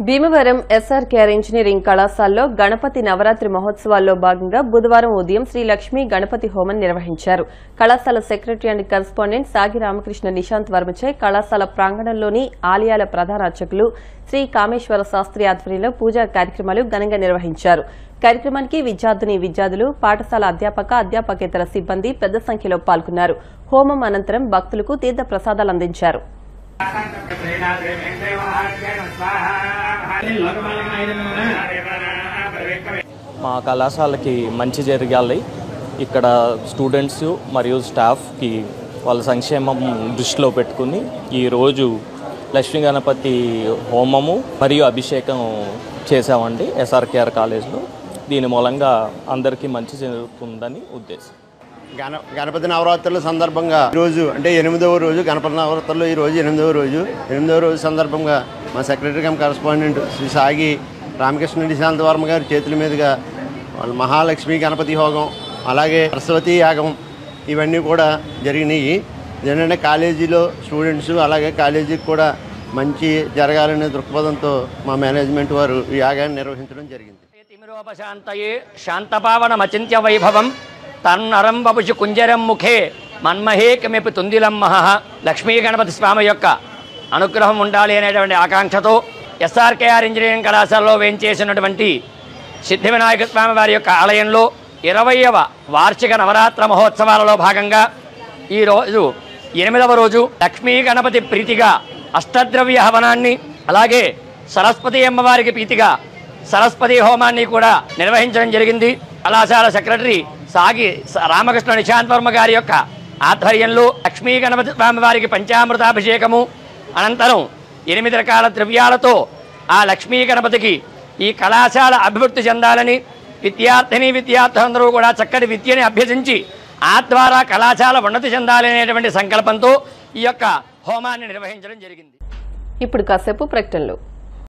Bhimavaram SRKR engineering కళాశాలలో గణపతి నవరాత్రి మహోత్సవాల్లో భాగంగా బుధవారం ఉదయం శ్రీ లక్ష్మీ గణపతి హోమం నిర్వహించారు. కళాశాల సెక్రటరీ అండ్ కరెస్పాండెంట్ సాగి రామకృష్ణ నిశాంత్ వర్మచే కళాశాల ప్రాంగణంలోని ఆలయాల ప్రధాన అర్చకులు శ్రీ కామేశ్వర శాస్త్రి ఆధ్వర్యంలో పూజా కార్యక్రమాలు ఘనంగా నిర్వహించారు. కార్యక్రమానికి విద్యార్థులు, పాఠశాల అధ్యాపకేతర సిబ్బంది పెద్ద సంఖ్యలో పాల్గొన్నారు. హోమం అనంతరం భక్తులకు తీర్థ ప్రసాదాలు అందించారు. మా కళాశాలకి మంచి జరగాలి. ఇక్కడ స్టూడెంట్స్ మరియు స్టాఫ్కి వాళ్ళ సంక్షేమం దృష్టిలో పెట్టుకుని ఈరోజు లక్ష్మీ గణపతి హోమము మరియు అభిషేకం చేసామండి ఎస్ఆర్కేఆర్ కాలేజ్లో. దీని మూలంగా అందరికీ మంచి జరుగుతుందని ఉద్దేశం. గణపతి నవరాత్రుల సందర్భంగా ఈరోజు అంటే 8వ రోజు గణపతి నవరాత్రుల్లో ఈరోజు 8వ రోజు సందర్భంగా మా సెక్రటరీ కమ్ కరెస్పాండెంట్ శ్రీ సాగి రామకృష్ణ నిశాంత్ వర్మ గారి చేతుల మీదుగా మహాలక్ష్మి గణపతి హోమం, అలాగే సరస్వతి యాగం ఇవన్నీ కూడా జరిగినాయి. ఏంటంటే కాలేజీలో స్టూడెంట్స్ అలాగే కాలేజీకి కూడా మంచి జరగాలనే దృక్పథంతో మా మేనేజ్మెంట్ వారు ఈ యాగాన్ని నిర్వహించడం జరిగింది. తిమిరోపశాంతయే శాంతపావనమచింత్య వైభవం తన్నరం వపుషు కుంజరం ముఖే మన్మహే కిమిపి తుందిలం మహః. లక్ష్మీ గణపతి స్వామి యొక్క అనుగ్రహం ఉండాలి అనేటువంటి ఆకాంక్షతో ఎస్ఆర్కేఆర్ ఇంజనీరింగ్ కళాశాలలో వేంచేసినటువంటి సిద్ధి వినాయక స్వామి వారి యొక్క ఆలయంలో 20వ వార్షిక నవరాత్ర మహోత్సవాలలో భాగంగా ఈరోజు 8వ రోజు లక్ష్మీ గణపతి ప్రీతిగా అష్టద్రవ్య హవనాన్ని, అలాగే సరస్వతి అమ్మవారికి ప్రీతిగా సరస్వతి హోమాన్ని కూడా నిర్వహించడం జరిగింది. కళాశాల సెక్రటరీ సాగి రామకృష్ణ నిశాంత్ వర్మ గారి యొక్క ఆధ్వర్యంలో లక్ష్మీ గణపతి స్వామి వారికి పంచామృతాభిషేకము అనంతరం 8 రకాల ద్రవ్యాలతో ఆ లక్ష్మీ గణపతికి ఈ కళాశాల అభివృద్ధి చెందాలని, విద్యార్థులందరూ కూడా చక్కటి విద్యని అభ్యసించి ఆ ద్వారా కళాశాల ఉన్నతి చెందాలి అనేటువంటి సంకల్పంతో ఈ యొక్క హోమాన్ని నిర్వహించడం జరిగింది. ఇప్పుడు కాసేపు ప్రకటనలు.